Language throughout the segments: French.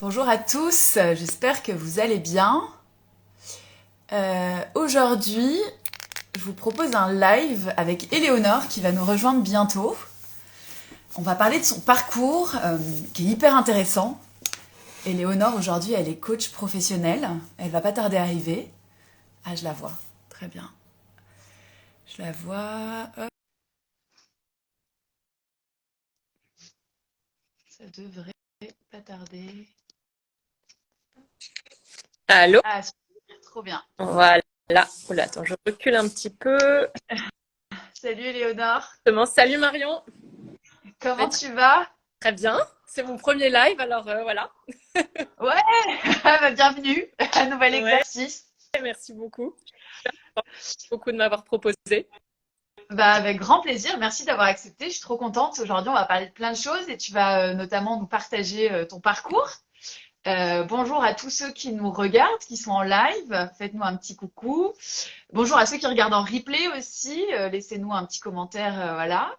Bonjour à tous, j'espère que vous allez bien. Aujourd'hui, je vous propose un live avec Éléonore qui va nous rejoindre bientôt. On va parler de son parcours qui est hyper intéressant. Éléonore, aujourd'hui, elle est coach professionnelle. Elle va pas tarder à arriver. Ah, je la vois. Très bien. Je la vois. Hop. Ça devrait pas tarder. Allô? Ah, super, trop bien. Voilà. Oula, attends, je recule un petit peu. Salut Éléonore. Salut Marion. Je vais Comment tu vas? très bien. C'est mon premier live, alors voilà. Ouais, bah, bienvenue. Un nouvel Ouais, exercice. merci beaucoup. Merci beaucoup de m'avoir proposé. Bah, avec grand plaisir. Merci d'avoir accepté. Je suis trop contente. Aujourd'hui, on va parler de plein de choses et tu vas notamment nous partager ton parcours. Bonjour à tous ceux qui nous regardent, qui sont en live. Faites-nous un petit coucou. Bonjour à ceux qui regardent en replay aussi. Laissez-nous un petit commentaire, voilà.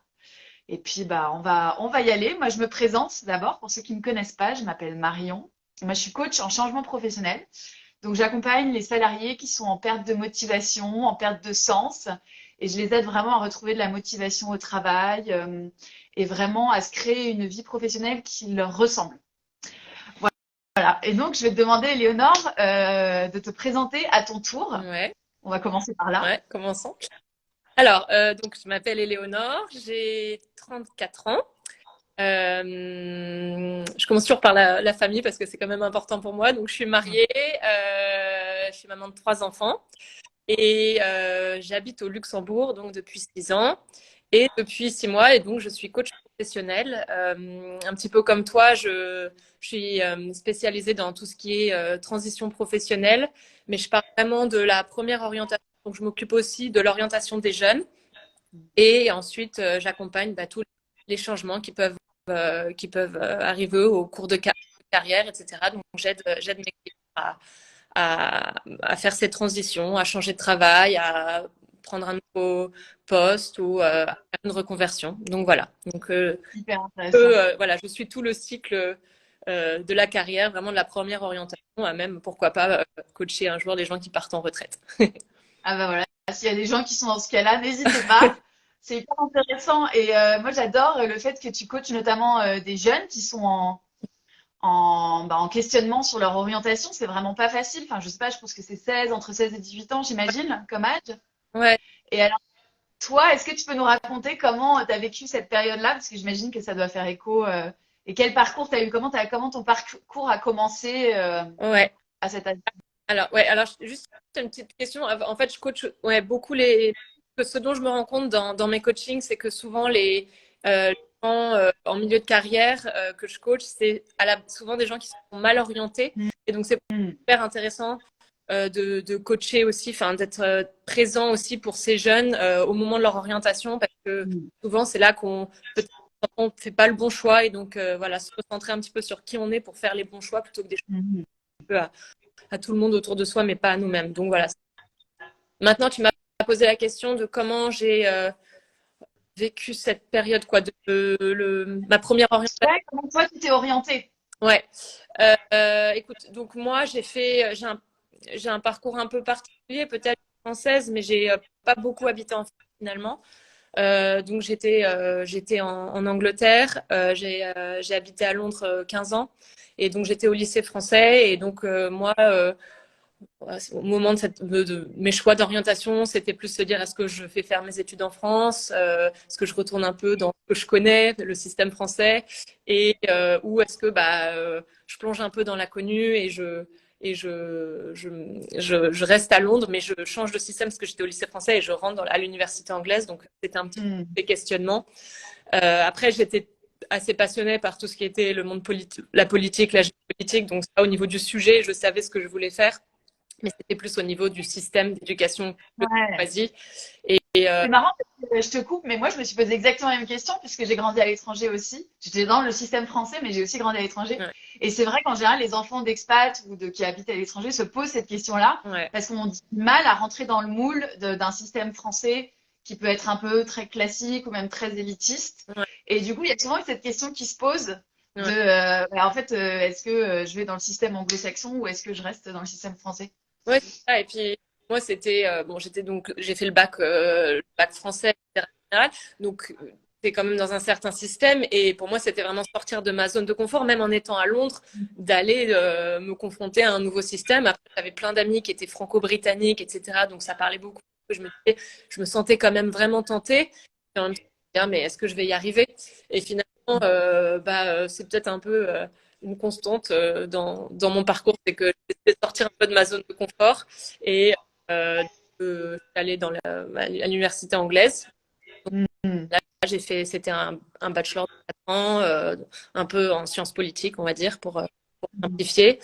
Et puis, bah, on va y aller. Moi, je me présente d'abord pour ceux qui ne me connaissent pas. Je m'appelle Marion. Moi, je suis coach en changement professionnel. Donc, j'accompagne les salariés qui sont en perte de motivation, en perte de sens, et je les aide vraiment à retrouver de la motivation au travail et vraiment à se créer une vie professionnelle qui leur ressemble. Voilà. Et donc, je vais te demander, Éléonore, de te présenter à ton tour. Ouais, On va commencer par là. ouais, commençons. Alors, donc, je m'appelle Éléonore, j'ai 34 ans. Je commence toujours par la famille parce que c'est quand même important pour moi. Donc, je suis mariée, je suis maman de 3 enfants. Et j'habite au Luxembourg donc depuis 6 ans et depuis 6 mois et donc je suis coach professionnel. Un petit peu comme toi, je suis spécialisée dans tout ce qui est transition professionnelle, mais je pars vraiment de la première orientation. Donc je m'occupe aussi de l'orientation des jeunes et ensuite j'accompagne tous les changements qui peuvent arriver au cours de carrière, etc. Donc j'aide mes clients à faire cette transition, à changer de travail, à prendre un nouveau poste ou à faire une reconversion. Donc voilà. Donc Hyper intéressant. voilà, je suis tout le cycle de la carrière, vraiment de la première orientation à même pourquoi pas coacher un jour les gens qui partent en retraite. Ah bah voilà, s'il y a des gens qui sont dans ce cas-là, n'hésitez pas. C'est hyper intéressant. Et moi, j'adore le fait que tu coaches notamment des jeunes qui sont en questionnement sur leur orientation. C'est vraiment pas facile. Enfin, je sais pas, je pense que c'est 16, entre 16 et 18 ans, j'imagine, comme âge. Ouais. Et alors, toi, est-ce que tu peux nous raconter comment tu as vécu cette période-là? Parce que j'imagine que ça doit faire écho. Et quel parcours tu as eu? Comment ton parcours a commencé Ouais. à cet âge? Alors juste une petite question. En fait, je coach ouais, beaucoup les. Que ce dont je me rends compte dans mes coachings, c'est que souvent les gens en milieu de carrière que je coach, c'est souvent des gens qui sont mal orientés. Et donc, c'est Mm, super intéressant de coacher aussi, enfin, d'être présent aussi pour ces jeunes au moment de leur orientation, parce que mm, souvent, c'est là qu'on peut-être on fait pas le bon choix. Et donc, voilà, se recentrer un petit peu sur qui on est pour faire les bons choix plutôt que des choix mm. un peu à tout le monde autour de soi, mais pas à nous-mêmes. Donc voilà. Maintenant, tu m'as posé la question de comment j'ai vécu cette période, quoi, ma première orientation. Ouais, comment toi, tu t'es orientée? Ouais. Écoute, donc moi, j'ai un parcours un peu particulier, peut-être française, mais j'ai pas beaucoup habité en France finalement. Donc j'étais en Angleterre, j'ai habité à Londres 15 ans et donc j'étais au lycée français et donc moi au moment de mes choix d'orientation, c'était plus se dire est-ce que je fais faire mes études en France, est-ce que je retourne un peu dans ce que je connais, le système français, et ou est-ce que je plonge un peu dans l'inconnu et je reste à Londres, mais je change de système parce que j'étais au lycée français et je rentre à l'université anglaise, donc c'était un petit peu Mm, des questionnements. Après, j'étais assez passionnée par tout ce qui était le monde politique, la politique, la géopolitique, donc ça, au niveau du sujet, je savais ce que je voulais faire mais c'était plus au niveau du système d'éducation que j'ai ouais. choisi. C'est marrant parce que je te coupe, mais moi je me suis posé exactement la même question puisque j'ai grandi à l'étranger aussi. J'étais dans le système français, mais j'ai aussi grandi à l'étranger. Ouais, Et c'est vrai qu'en général, les enfants d'expat ou qui habitent à l'étranger se posent cette question-là ouais, parce qu'on a du mal à rentrer dans le moule d'un système français qui peut être un peu très classique ou même très élitiste. ouais, Et du coup, il y a souvent cette question qui se pose Ouais. En fait, est-ce que je vais dans le système anglo-saxon ou est-ce que je reste dans le système français? Ouais, c'est ça. Et puis moi, c'était bon, j'ai fait le bac français, etc. général. Donc c'est quand même dans un certain système. Et pour moi, c'était vraiment sortir de ma zone de confort, même en étant à Londres, d'aller me confronter à un nouveau système. Après, j'avais plein d'amis qui étaient franco-britanniques, etc. Donc ça parlait beaucoup. Je me sentais quand même vraiment tentée. Et en même temps, je me disais, ah, mais est-ce que je vais y arriver? Et finalement, c'est peut-être un peu une constante dans mon parcours, c'est que j'essaie de sortir un peu de ma zone de confort et je suis allée à l'université anglaise. Donc, Mhm. là, c'était un bachelor de 4 ans, un peu en sciences politiques, on va dire, pour simplifier.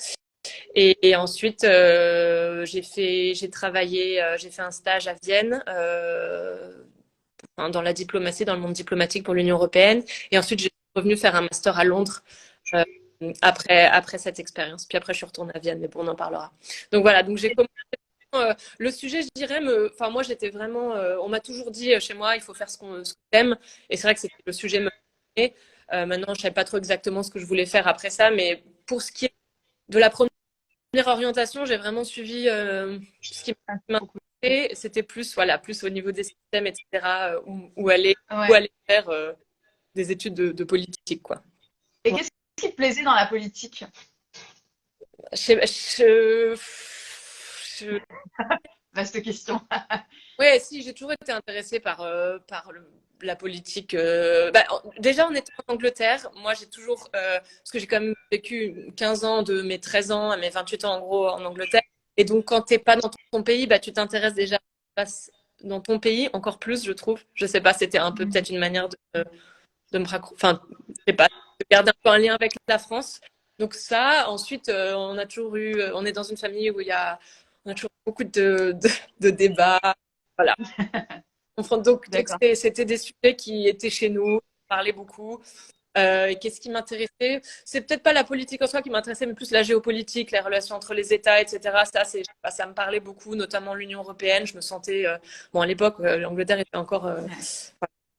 Et ensuite, j'ai travaillé, j'ai fait un stage à Vienne, dans la diplomatie, dans le monde diplomatique pour l'Union européenne. Et ensuite, j'ai revenu faire un master à Londres euh, après cette expérience. Puis après, je suis retournée à Vienne, mais bon, on en parlera. Donc voilà, donc j'ai commencé. Le sujet, je dirais, enfin, moi, j'étais vraiment. On m'a toujours dit chez moi, il faut faire ce qu'on aime. Et c'est vrai que c'était le sujet me. Maintenant, je ne savais pas trop exactement ce que je voulais faire après ça, mais pour ce qui est de la première orientation, j'ai vraiment suivi ce qui Ah, c'est trop cool. m'intéressait. C'était plus, voilà, plus au niveau des systèmes, etc., où Ouais. aller faire des études de politique, quoi. Et qu'est-ce qui te plaisait dans la politique? Je, je, je- Vaste question. Ouais, si, j'ai toujours été intéressée par la politique. Déjà, on était en Angleterre. Moi, j'ai toujours, parce que j'ai quand même vécu 15 ans de mes 13 ans à mes 28 ans, en gros, en Angleterre. Et donc, quand t'es pas dans ton pays, bah, tu t'intéresses déjà à ce qui se passe dans ton pays, encore plus, je trouve. Je sais pas, c'était un peu peut-être une manière de me raccrocher, enfin, je sais pas, de garder un peu un lien avec la France. Donc ça, ensuite, on a toujours eu, on est dans une famille où on a toujours beaucoup de débats. Voilà. Donc D'accord. c'était des sujets qui étaient chez nous, on parlait beaucoup. Et qu'est-ce qui m'intéressait? C'est peut-être pas la politique en soi qui m'intéressait, mais plus la géopolitique, les relations entre les États, etc. Ça, je sais pas, ça me parlait beaucoup, notamment l'Union européenne. Je me sentais, bon, à l'époque, l'Angleterre était encore, Ouais.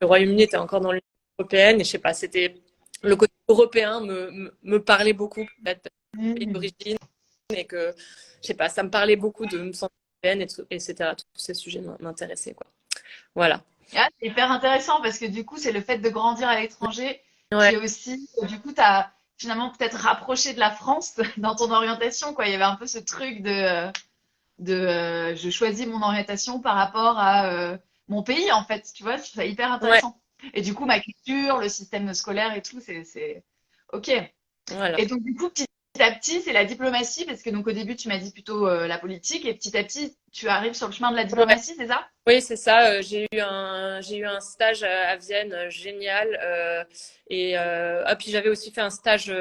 le Royaume-Uni était encore dans l'Union européenne, et je sais pas, c'était le côté européen me parlait beaucoup, peut-être parce que c'est mon pays Mhm. d'origine, et que, je sais pas, ça me parlait beaucoup de me sentir européenne, etc. Tous ces sujets m'intéressaient, quoi. Voilà. Ah, c'est hyper intéressant parce que du coup, c'est le fait de grandir à l'étranger Ouais, qui aussi, du coup, t'as finalement peut-être rapproché de la France dans ton orientation, quoi. Il y avait un peu ce truc de je choisis mon orientation par rapport à mon pays, en fait. Tu vois, c'est hyper ouais, intéressant. Et du coup, ma culture, le système scolaire et tout, c'est OK. voilà. Et donc, du coup, petit à petit, c'est la diplomatie, parce que donc au début, tu m'as dit plutôt la politique, et petit à petit, tu arrives sur le chemin de la Ouais. diplomatie, c'est ça? Oui, c'est ça. J'ai eu un stage à Vienne génial. Puis j'avais aussi fait un stage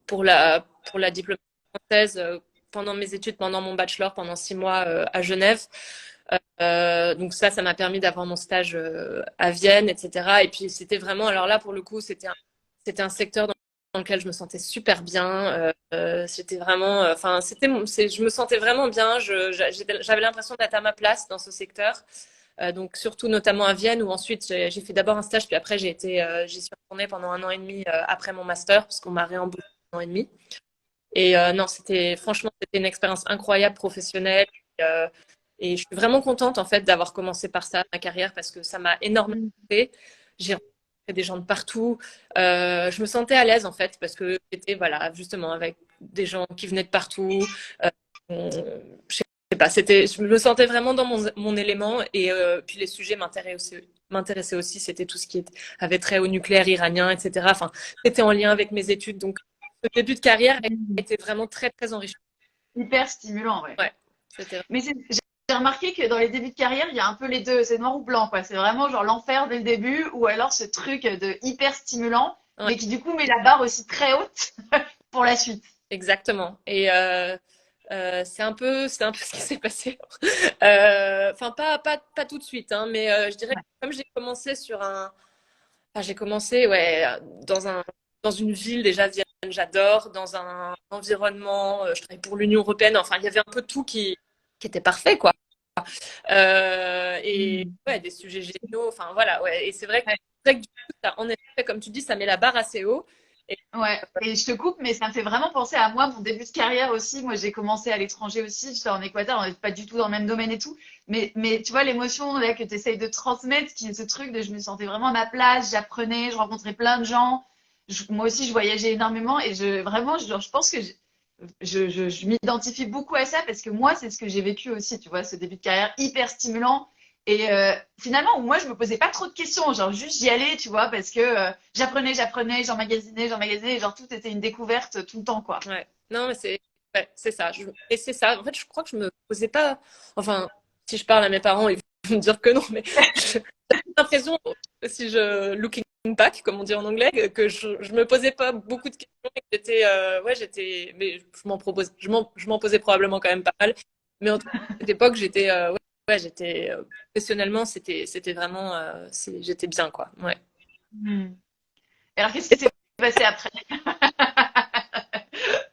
pour la diplomatie française pendant mes études, pendant mon bachelor, pendant 6 mois à Genève. Donc ça m'a permis d'avoir mon stage à Vienne, etc. Et puis c'était vraiment, alors là pour le coup, c'était un secteur dans lequel je me sentais super bien. C'était vraiment, enfin je me sentais vraiment bien. J'avais l'impression d'être à ma place dans ce secteur. Donc surtout notamment à Vienne où ensuite j'ai fait d'abord un stage puis après j'y suis retournée pendant 1 an et demi après mon master parce qu'on m'a réembauché 1 an et demi. Et non, c'était une expérience incroyable professionnelle. Et je suis vraiment contente en fait d'avoir commencé par ça, ma carrière, parce que ça m'a énormément fait. J'ai rencontré des gens de partout. Je me sentais à l'aise en fait, parce que j'étais voilà, justement avec des gens qui venaient de partout. Je sais pas, je me sentais vraiment dans mon élément. Et puis les sujets m'intéressaient aussi. C'était tout ce qui avait trait au nucléaire iranien, etc. Enfin, c'était en lien avec mes études. Donc, ce début de carrière a Mhm. été vraiment très, très enrichissant. Hyper stimulant, ouais. Ouais, c'était Mais j'ai remarqué que dans les débuts de carrière, il y a un peu les deux, c'est noir ou blanc, quoi. C'est vraiment genre l'enfer dès le début, ou alors ce truc de hyper stimulant, ouais, mais qui du coup met la barre aussi très haute pour la suite. exactement. Et c'est un peu ce qui s'est passé. Enfin, pas tout de suite, hein, mais je dirais que Ouais. comme j'ai commencé enfin, j'ai commencé, ouais, dans une ville déjà, Vienne, j'adore, dans un environnement, je travaille pour l'Union européenne, enfin, il y avait un peu tout qui était parfait, quoi. Et Mhm. ouais, des sujets géniaux, enfin, voilà, ouais. Et Ouais. c'est vrai que du coup, en effet, comme tu dis, ça met la barre assez haut. Ouais, et je te coupe, mais ça me fait vraiment penser à moi, mon début de carrière aussi. Moi, j'ai commencé à l'étranger aussi. J'étais en Équateur, on n'est pas du tout dans le même domaine et tout. Mais tu vois, l'émotion là que tu essayes de transmettre, qui est ce truc de je me sentais vraiment à ma place, j'apprenais, je rencontrais plein de gens. Moi aussi, je voyageais énormément et je pense que je m'identifie beaucoup à ça parce que moi, c'est ce que j'ai vécu aussi, tu vois, ce début de carrière hyper stimulant. Et finalement, moi, je me posais pas trop de questions, genre juste j'y allais, tu vois, parce que j'apprenais, j'emmagasinais, et genre tout était une découverte tout le temps, quoi. Ouais. Non, mais c'est ouais, c'est ça. Et c'est ça. En fait, je crois que je me posais pas. Enfin, si je parle à mes parents, ils vont me dire que non, mais j'ai l'impression, si je looking back, comme on dit en anglais, que je me posais pas beaucoup de questions et que mais je m'en posais probablement quand même pas mal. Mais en tout cas, à cette époque, j'étais professionnellement, c'était vraiment, j'étais bien, quoi. Ouais. Hmm. Et alors, qu'est-ce qui s'est passé après?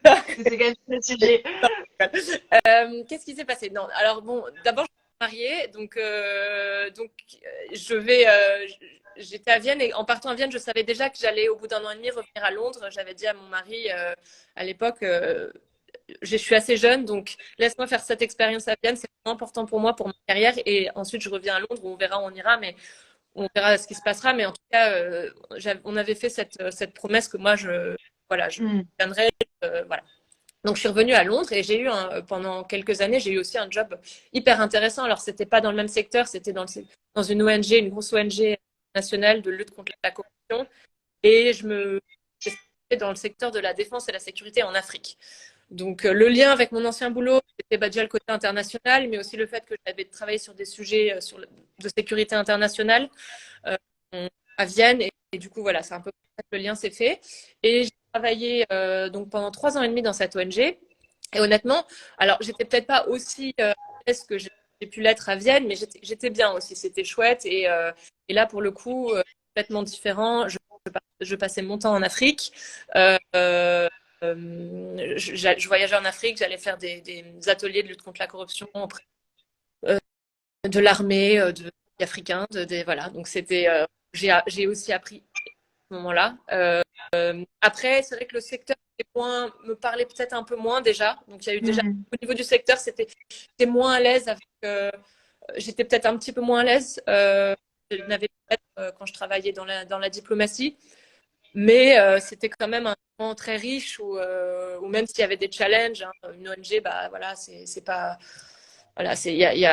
Parce que c'est quand même le sujet. Qu'est-ce qui s'est passé? Non, alors bon, d'abord, je suis mariée, je vais. J'étais à Vienne et en partant à Vienne, je savais déjà que j'allais au bout d'un an et demi revenir à Londres. J'avais dit à mon mari à l'époque, je suis assez jeune, donc laisse-moi faire cette expérience à Vienne, c'est vraiment important pour moi, pour ma carrière. Et ensuite, je reviens à Londres, on verra où on ira, mais on verra ce qui se passera. Mais en tout cas, on avait fait cette promesse que moi, voilà, je Hmm. viendrai, voilà. Donc, je suis revenue à Londres et pendant quelques années, j'ai eu aussi un job hyper intéressant. Alors, c'était pas dans le même secteur, c'était dans une ONG, une grosse ONG nationale de lutte contre la corruption. Et je me spécialisais dans le secteur de la défense et la sécurité en Afrique. Donc, le lien avec mon ancien boulot, c'était déjà le côté international, mais aussi le fait que j'avais travaillé sur des sujets de sécurité internationale euh, à Vienne. Et du coup, voilà, c'est un peu comme ça que le lien s'est fait. Et j'ai travaillé donc pendant 3 ans et demi dans cette ONG. Et honnêtement, alors j'étais peut-être pas aussi à l'aise que j'ai pu l'être à Vienne, mais j'étais bien aussi. C'était chouette. Et là, pour le coup, complètement différent. Je passais mon temps en Afrique. Euh, euh, je voyageais en Afrique, j'allais faire des ateliers de lutte contre la corruption auprès de l'armée, de africains, voilà. Donc j'ai aussi appris à ce moment-là. Après, c'est vrai que le secteur me parlait peut-être un peu moins déjà. Donc il y a eu déjà Hmm. au niveau du secteur, j'étais moins à l'aise j'étais peut-être un petit peu moins à l'aise. Je n'avais peut-être quand je travaillais dans la diplomatie, mais c'était quand même un moment très riche où même s'il y avait des challenges, hein, une ONG, bah voilà, c'est pas voilà, il y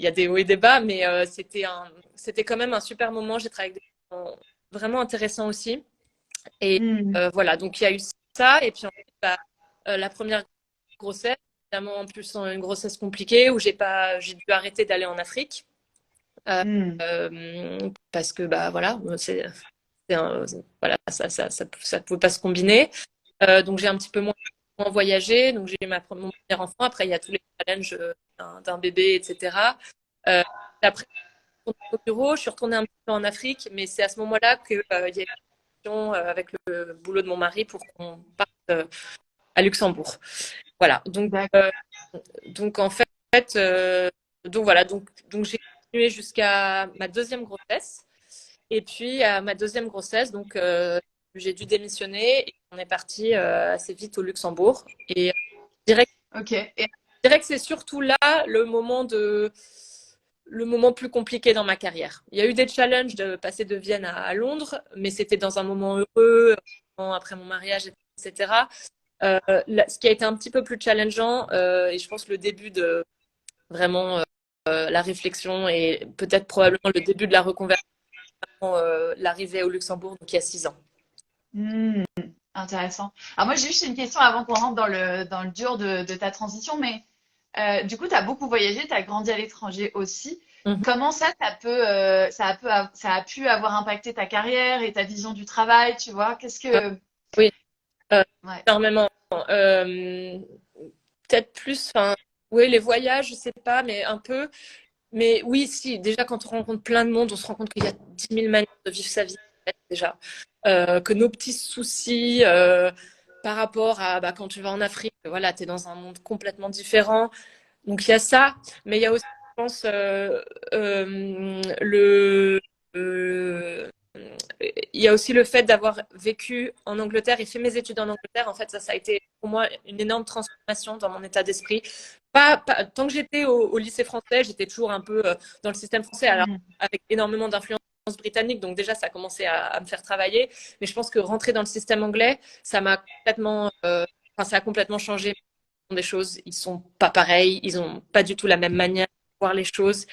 a des hauts et des bas, mais c'était quand même un super moment. J'ai travaillé avec des gens vraiment intéressants aussi. Et Hmm. voilà, donc il y a eu ça. Et puis ensuite, bah, la première grossesse, évidemment, en plus, une grossesse compliquée où j'ai dû arrêter d'aller en Afrique. Euh, Hmm. Parce que, bah voilà, voilà, ça pouvait pas se combiner. Donc j'ai un petit peu moins voyagé. Donc j'ai eu mon premier enfant. Après, il y a tous les challenges d'un bébé, etc. Euh, Après, je suis retournée au bureau, je suis retournée un petit peu en Afrique, mais c'est à ce moment-là qu'il y a eu une discussion avec le boulot de mon mari pour qu'on parte à Luxembourg. Voilà. D'accord. Donc en fait, donc voilà. Donc j'ai continué jusqu'à ma deuxième grossesse. Et puis à ma deuxième grossesse, donc j'ai dû démissionner et on est parti assez vite au Luxembourg. Et je dirais, Ok. Et, je dirais que c'est surtout là le moment plus compliqué dans ma carrière. Il y a eu des challenges de passer de Vienne à Londres, mais c'était dans un moment heureux, après mon mariage, etc. Ce qui a été un petit peu plus challengeant, et je pense le début de vraiment la réflexion et peut-être probablement le début de la reconversion, l'arrivée au Luxembourg, donc il y a 6 ans. hmm, intéressant. Alors moi, j'ai juste une question avant qu'on rentre dans le dur de ta transition, mais du coup, tu as beaucoup voyagé, tu as grandi à l'étranger aussi. Mhm. Comment ça a pu avoir impacté ta carrière et ta vision du travail, tu vois? Qu'est-ce Euh, que... oui, euh, Ouais. énormément. Euh, Peut-être plus, enfin, oui, les voyages, je sais pas, mais un peu. Mais oui, si, déjà, quand on rencontre plein de monde, on se rend compte qu'il y a 10 000 manières de vivre sa vie, en fait, déjà. Que nos petits soucis par rapport à bah, quand tu vas en Afrique, voilà, tu es dans un monde complètement différent. Donc, il y a ça, mais il y a aussi, je pense, le, il y a aussi le fait d'avoir vécu en Angleterre et fait mes études en Angleterre. En fait, ça a été pour moi une énorme transformation dans mon état d'esprit. Tant que j'étais au lycée français, j'étais toujours un peu dans le système français, alors Mm. avec énormément d'influence britannique. Donc déjà, ça a commencé à me faire travailler. Mais je pense que rentrer dans le système anglais, ça m'a complètement, ça a complètement changé des choses. Ils sont pas pareils, ils ont pas du tout la même manière de voir les choses.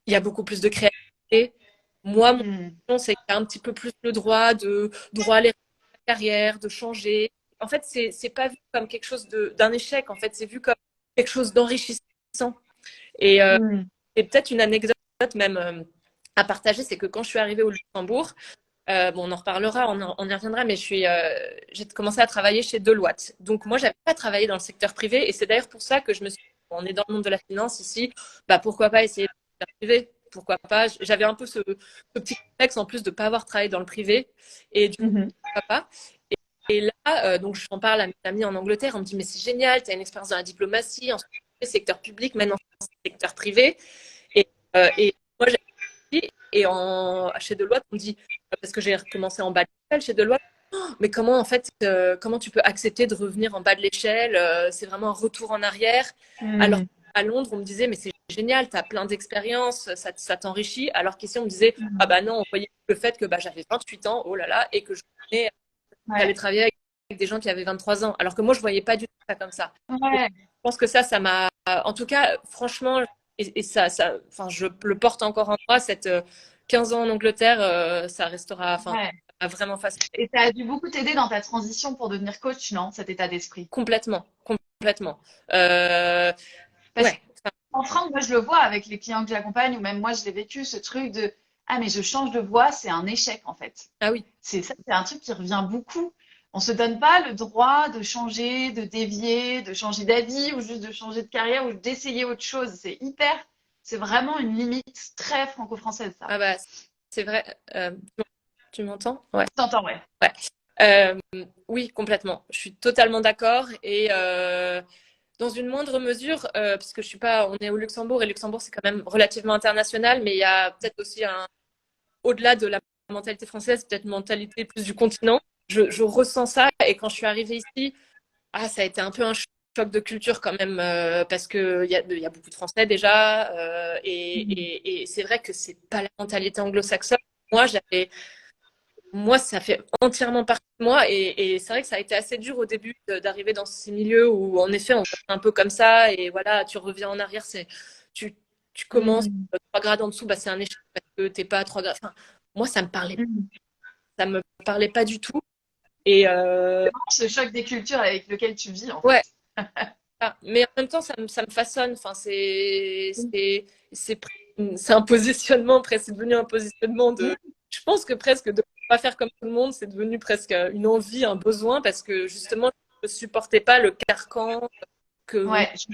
Il y a beaucoup plus de créativité. Moi, mon Mm. opinion, c'est qu'il y a un petit peu plus le droit à l'erreur de carrière, de changer. En fait, c'est pas vu comme quelque chose d'un échec. En fait, c'est vu comme quelque chose d'enrichissant. Et Mm. c'est peut-être une anecdote même à partager, c'est que quand je suis arrivée au Luxembourg, bon, on en reparlera, on y reviendra, mais j'ai commencé à travailler chez Deloitte. Donc moi, j'avais pas travaillé dans le secteur privé, et c'est d'ailleurs pour ça que je me suis dit, on est dans le monde de la finance ici, bah pourquoi pas essayer le secteur privé? Pourquoi pas? J'avais un peu ce petit complexe en plus de pas avoir travaillé dans le privé, et du coup, Mhm. pourquoi pas? Et là, donc j'en parle à mes amis en Angleterre, on me dit mais c'est génial, tu as une expérience dans la diplomatie, ensuite secteur public, maintenant secteur privé, et moi chez Deloitte, on me dit, parce que j'ai recommencé en bas de l'échelle chez Deloitte, oh, mais comment en fait, comment tu peux accepter de revenir en bas de l'échelle? C'est vraiment un retour en arrière. Alors Mm. à Londres, on me disait, mais c'est génial, tu as plein d'expériences, ça t'enrichit. Alors qu'ici, on me disait, ah Mm. bah non, on voyait le fait que bah, j'avais 28 ans, oh là là, et que j'allais Ouais. travailler avec des gens qui avaient 23 ans. Alors que moi, je voyais pas du tout ça comme ça. Donc, Ouais. je pense que ça m'a, en tout cas, franchement, et enfin, je le porte encore en moi, 15 ans en Angleterre, ça restera, enfin, Ouais. ça m'a vraiment fasciné. Et ça a dû beaucoup t'aider dans ta transition pour devenir coach, non, cet état d'esprit? Complètement, complètement. Euh, Parce ouais, enfin, qu'en France, moi, je le vois avec les clients que j'accompagne, ou même moi, je l'ai vécu, ce truc de ah, mais je change de voie, c'est un échec, en fait. ah oui, C'est ça, c'est un truc qui revient beaucoup. On se donne pas le droit de changer, de dévier, de changer d'avis, ou juste de changer de carrière, ou d'essayer autre chose. C'est vraiment une limite très franco-française, ça. ah bah, c'est vrai. Tu m'entends? Ouais, T'entends, ouais. ouais. Euh, oui, complètement. Je suis totalement d'accord. Et dans une moindre mesure, parce que je suis pas, on est au Luxembourg et Luxembourg c'est quand même relativement international, mais il y a peut-être aussi au-delà de la mentalité française, peut-être une mentalité plus du continent. Je ressens ça et quand je suis arrivée ici, ça a été un peu un choc de culture quand même parce que il y a beaucoup de Français déjà Mhm. et c'est vrai que c'est pas la mentalité anglo-saxonne. Moi, moi, ça fait entièrement partie de moi et c'est vrai que ça a été assez dur au début d'arriver dans ces milieux où, en effet, on fait un peu comme ça et voilà, tu reviens en arrière, tu, tu commences Mhm. 3 grades en dessous, bah, c'est un échec parce que t'es pas à 3 grades. Enfin, moi, Mhm. ça me parlait pas du tout. Et Ce choc des cultures avec lequel tu vis, en ouais, fait. mais en même temps, ça me façonne. Enfin, c'est, c'est un positionnement, presque, c'est devenu un positionnement de. Je pense que presque de pas faire comme tout le monde, c'est devenu presque une envie, un besoin, parce que justement, je ne supportais pas le carcan que. Ouais, je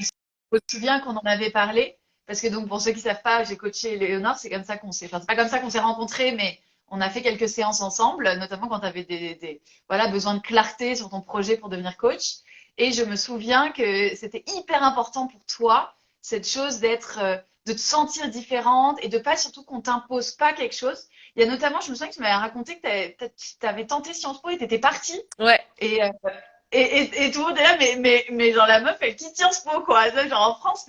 me souviens qu'on en avait parlé, parce que donc pour ceux qui savent pas, j'ai coaché Léonore, c'est comme ça qu'on s'est, enfin c'est pas comme ça qu'on s'est rencontrés, mais on a fait quelques séances ensemble, notamment quand tu avais voilà, besoin de clarté sur ton projet pour devenir coach. Et je me souviens que c'était hyper important pour toi, cette chose de te sentir différente et de pas surtout qu'on t'impose pas quelque chose. Il y a notamment, je me souviens que tu m'avais raconté que tu avais tenté Sciences Po et t'étais partie. Ouais, Et, et tout le monde est là, mais genre la meuf, elle quitte Sciences Po, quoi. Ça, genre en France,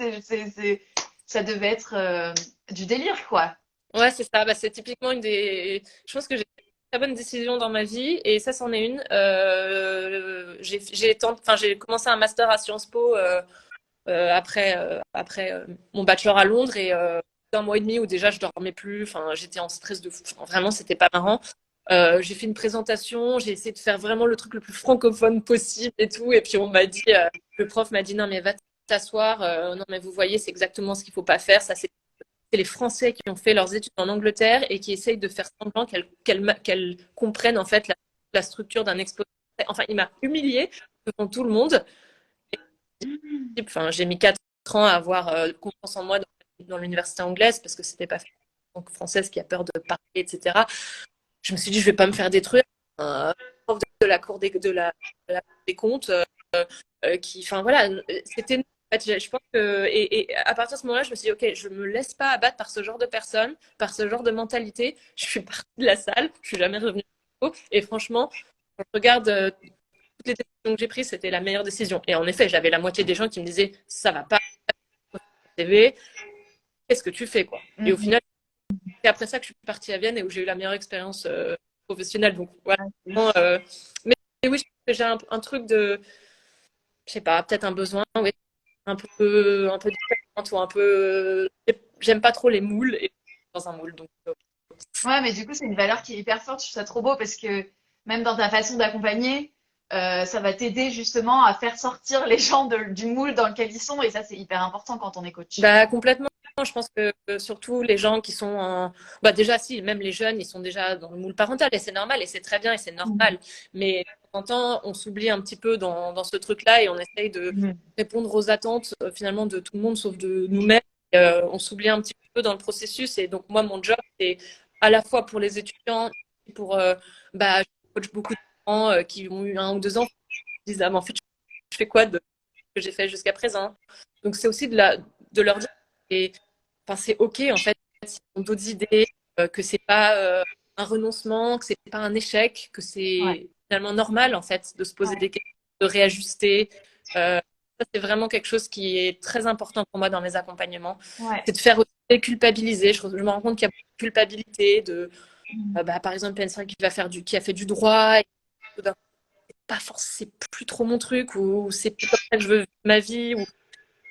ça devait être du délire, quoi. ouais, c'est ça. Bah, c'est typiquement une des. Je pense que j'ai fait une très bonne décision dans ma vie, et ça, c'en est une. Enfin, j'ai commencé un master à Sciences Po. Après mon bachelor à Londres et un mois et demi où déjà je dormais plus, enfin j'étais en stress de fou, enfin, vraiment c'était pas marrant. J'ai fait une présentation, j'ai essayé de faire vraiment le truc le plus francophone possible et tout, et puis le prof m'a dit non mais va t'asseoir, non mais vous voyez c'est exactement ce qu'il faut pas faire, ça c'est les Français qui ont fait leurs études en Angleterre et qui essayent de faire semblant qu'elles comprennent en fait la structure d'un exposé. Enfin il m'a humiliée devant tout le monde. Enfin, j'ai mis 4 ans à avoir confiance en moi dans l'université anglaise parce que c'était pas fait en tant que française qui a peur de parler, etc. Je me suis dit, je vais pas me faire détruire. Prof de la cour des comptes, enfin voilà, c'était En fait, je pense que, et à partir de ce moment-là, je me suis dit, OK, je me laisse pas abattre par ce genre de personnes, par ce genre de mentalité. Je suis partie de la salle, je suis jamais revenue. Et franchement, quand je regarde toutes les décisions que j'ai prises, c'était la meilleure décision. Et en effet, j'avais la moitié des gens qui me disaient, ça va pas, TV, qu'est-ce que tu fais, quoi. Et au Mhm. final, c'est après ça que je suis partie à Vienne et où j'ai eu la meilleure expérience professionnelle. Donc, voilà. Ouais, Mais, mais oui, je pense que j'ai un truc de, je sais pas, peut-être un besoin, oui, un peu différente ou un peu. J'aime pas trop les moules et dans un moule. Donc, ouais, mais du coup, c'est une valeur qui est hyper forte. Je trouve ça trop beau parce que même dans ta façon d'accompagner, ça va t'aider justement à faire sortir les gens du moule dans lequel ils sont. Et ça, c'est hyper important quand on est coach. bah, complètement. Je pense que surtout les gens qui sont en. Bah, déjà, si, même les jeunes, ils sont déjà dans le moule parental et c'est normal et c'est très bien et c'est normal. Mais de temps en temps, on s'oublie un petit peu dans ce truc-là et on essaye de Mhm. répondre aux attentes finalement de tout le monde sauf de nous-mêmes. On s'oublie un petit peu dans le processus. Et donc, moi, mon job, c'est à la fois pour les étudiants, pour. Bah, je coach beaucoup de gens qui ont eu 1 ou 2 ans, qui disent, ah, mais en fait, je fais quoi de ce que j'ai fait jusqu'à présent? Donc, c'est aussi de leur dire. Et, enfin, c'est OK, en fait, s'ils ont d'autres idées, que c'est pas un renoncement, que c'est pas un échec, que Ouais, c'est finalement normal, en fait, de se poser ouais, des questions, de réajuster. Ça, c'est vraiment quelque chose qui est très important pour moi dans mes accompagnements. ouais. C'est de faire aussi culpabiliser. Je me rends compte qu'il y a beaucoup de culpabilité, de, Mhm. bah, par exemple, quelqu'un qui a fait du droit, et tout d'un coup, c'est pas forcément, c'est plus trop mon truc, ou c'est plus comme ça que je veux vivre ma vie, ou,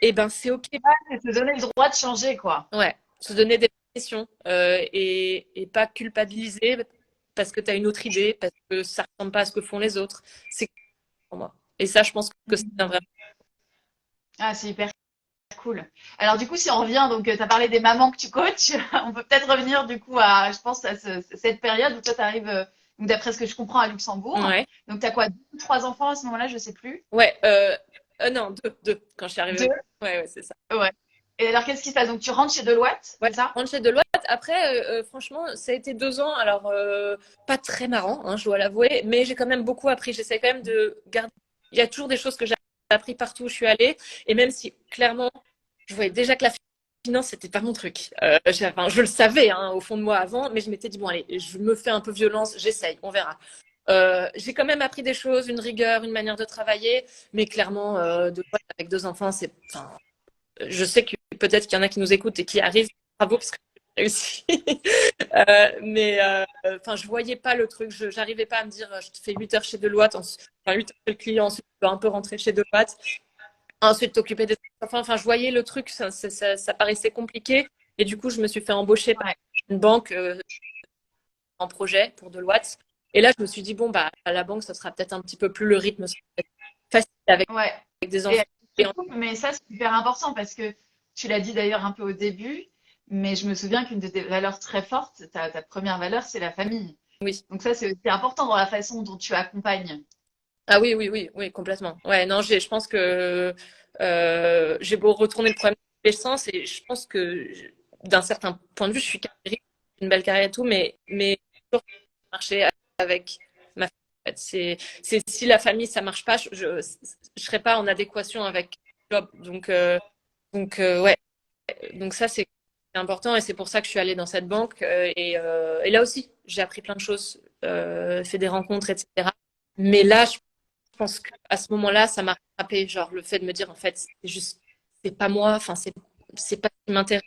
et ben, c'est OK. C'est se donner le droit de changer, quoi. Ouais, se donner des pressions et pas culpabiliser parce que tu as une autre idée, parce que ça ressemble pas à ce que font les autres. C'est pour moi. Et ça, je pense que c'est un vrai. Ah, c'est hyper cool. Alors du coup, si on revient, donc tu as parlé des mamans que tu coaches, on peut peut-être revenir du coup à, je pense, à cette période où toi tu arrives, d'après ce que je comprends, à Luxembourg. Ouais. Donc tu as quoi, deux ou trois enfants à ce moment-là, je sais plus. Ouais. Non, deux, quand je suis arrivée. Deux. Ouais, ouais, c'est ça. Ouais. Et alors qu'est-ce qui se passe? Donc tu rentres chez Deloitte, Ouais, c'est ça? je rentre chez Deloitte. Après, franchement, ça a été 2 ans. Alors, pas très marrant, hein, je dois l'avouer, mais j'ai quand même beaucoup appris. J'essaie quand même de garder. Il y a toujours des choses que j'ai appris partout où je suis allée. Et même si, clairement, je voyais déjà que la finance, c'était pas mon truc. Enfin, je le savais hein, au fond de moi avant, mais je m'étais dit, bon, allez, je me fais un peu violence, j'essaye, on verra. J'ai quand même appris des choses, une rigueur, une manière de travailler, mais clairement, avec 2 enfants, c'est. Enfin, je sais que peut-être qu'il y en a qui nous écoutent et qui arrivent. Bravo, parce que j'ai réussi. Mais enfin, je voyais pas le truc. J'arrivais pas à me dire, je te fais 8 heures chez Deloitte, enfin 8 heures chez le client, ensuite tu peux un peu rentrer chez Deloitte, ensuite t'occuper des enfants. Enfin, je voyais le truc, ça paraissait compliqué. Et du coup, je me suis fait embaucher par Ouais. une banque en projet pour Deloitte. Et là, je me suis dit, bon, bah, à la banque, ça sera peut-être un petit peu plus le rythme sera peut-être facile Ouais. avec des Et enfants. je te coupe, mais ça c'est hyper important parce que tu l'as dit d'ailleurs un peu au début, mais je me souviens qu'une de tes valeurs très fortes, ta première valeur, c'est la famille. Oui. Donc ça c'est aussi important dans la façon dont tu accompagnes. Ah oui, oui, oui, oui, complètement. Ouais, non, je pense que j'ai beau retourner le problème dans les sens et je pense que d'un certain point de vue, je suis carriériste, j'ai une belle carrière et tout, mais toujours marcher avec ma famille. En fait. Si la famille, ça marche pas, je serais pas en adéquation avec le job. Donc ouais, donc ça, c'est important et c'est pour ça que je suis allée dans cette banque. Et là aussi, j'ai appris plein de choses, fait des rencontres, etc. Mais là, je pense qu'à ce moment-là, ça m'a rattrapé. Genre, le fait de me dire, en fait, c'est juste, c'est pas moi, enfin, c'est pas ce qui m'intéresse.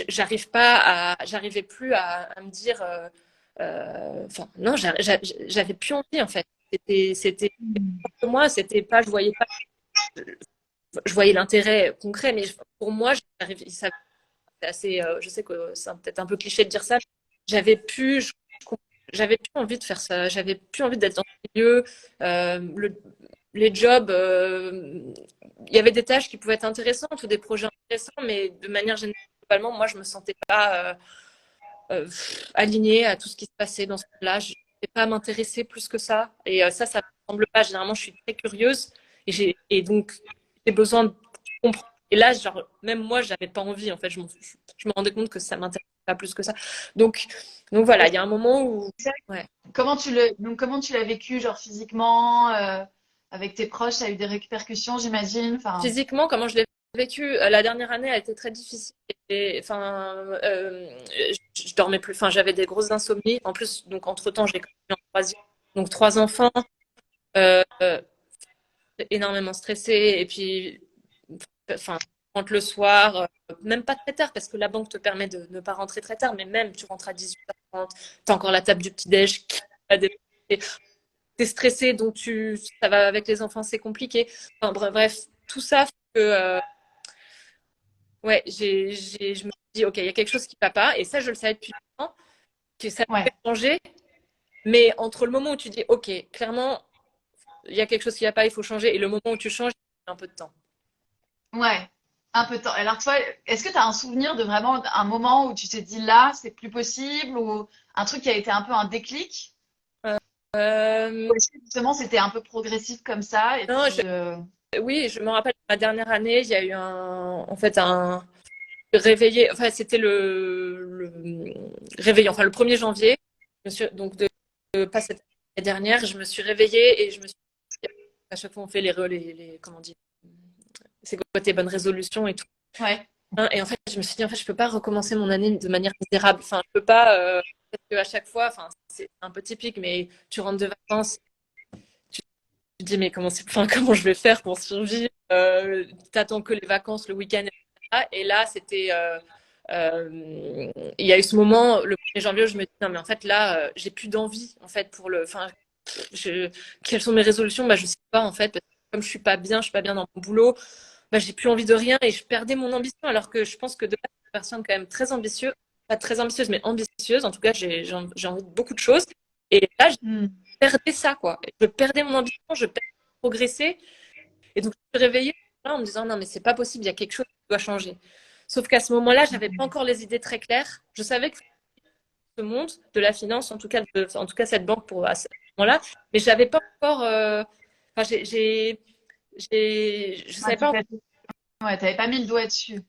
J'arrivais plus à me dire, enfin, non, j'avais plus envie, en fait. C'était, pour moi, c'était pas, je voyais l'intérêt concret, mais pour moi, ça c'est assez, je sais que c'est peut-être un peu cliché de dire ça. J'avais plus, je- J'avais plus envie de faire ça. J'avais plus envie d'être dans ce milieu. Euh, le- les jobs, il y avait des tâches qui pouvaient être intéressantes ou des projets intéressants, mais de manière générale, globalement, moi, je me sentais pas alignée à tout ce qui se passait dans ce là. Je ne pas à m'intéresser plus que ça. Et ça me semble pas. Généralement, je suis très curieuse et donc j'ai besoin de comprendre. Et là, genre, même moi, j'avais pas envie. En fait, je me rendais compte que ça m'intéressait pas plus que ça. Donc, donc voilà, Et il y a un moment où, ouais. comment tu l'as vécu, genre physiquement, avec tes proches, ça a eu des répercussions, j'imagine. Enfin, Physiquement, comment je l'ai vécu, la dernière année a été très difficile. Et, enfin, je dormais plus. Enfin, j'avais des grosses insomnies. En plus, donc entre-temps, j'ai commencé en troisième. Donc trois enfants, euh, euh, énormément stressée. Et puis, enfin, je rentre le soir, même pas très tard, parce que la banque te permet de ne pas rentrer très tard, mais même tu rentres à 18h30, tu as encore la table du petit-déj qui va démarrer. T'es stressé, donc ça va avec les enfants, c'est compliqué. Enfin, bref, tout ça fait que, ouais, je me suis dit, ok, il y a quelque chose qui ne va pas, et ça, je le savais depuis longtemps, que ça ouais, devait changer, mais entre le moment où tu dis, ok, clairement, il y a quelque chose qui ne va pas, il faut changer, et le moment où tu changes, il y a un peu de temps. ouais, un peu de temps. Alors toi, est-ce que tu as un souvenir de vraiment un moment où tu t'es dit là, c'est plus possible ou un truc qui a été un peu un déclic? Euh, Ou est-ce que justement c'était un peu progressif comme ça et non, puis oui, je me rappelle, ma dernière année, il y a eu en fait, un réveillé, enfin, c'était le réveillon, enfin, le 1er janvier, donc pas cette année dernière, je me suis réveillée et je me suis dit, à chaque fois, on fait comment on dit, c'est quoi tes bonnes résolutions et tout. ouais. Hein, et en fait, je me suis dit, en fait, je peux pas recommencer mon année de manière misérable. Enfin, je peux pas, parce qu'à chaque fois, enfin, c'est un peu typique, mais tu rentres de vacances, tu te dis, mais enfin, comment je vais faire pour survivre? T'attends que les vacances, le week-end, etc. Et là, il y a eu ce moment, le 1er janvier, où je me dis, non, mais en fait, là, j'ai plus d'envie, en fait, enfin, quelles sont mes résolutions? Bah, je sais pas, en fait, parce que comme je suis pas bien dans mon boulot, bah, j'ai plus envie de rien et je perdais mon ambition, alors que je pense que de base, je suis une personne quand même très ambitieuse, pas très ambitieuse, mais ambitieuse. En tout cas, j'ai envie de beaucoup de choses. Et là, je Hmm. perdais ça, quoi. Je perdais mon ambition, je perdais progresser. Et donc, je me suis réveillée là, en me disant, non, mais c'est pas possible, il y a quelque chose qui doit changer. Sauf qu'à ce moment-là, j'avais pas encore les idées très claires. Je savais que ce monde de la finance, en tout cas cette banque à ce moment-là, mais j'avais pas encore, enfin, je Ouais, savais pas. ouais, t'avais pas mis le doigt dessus.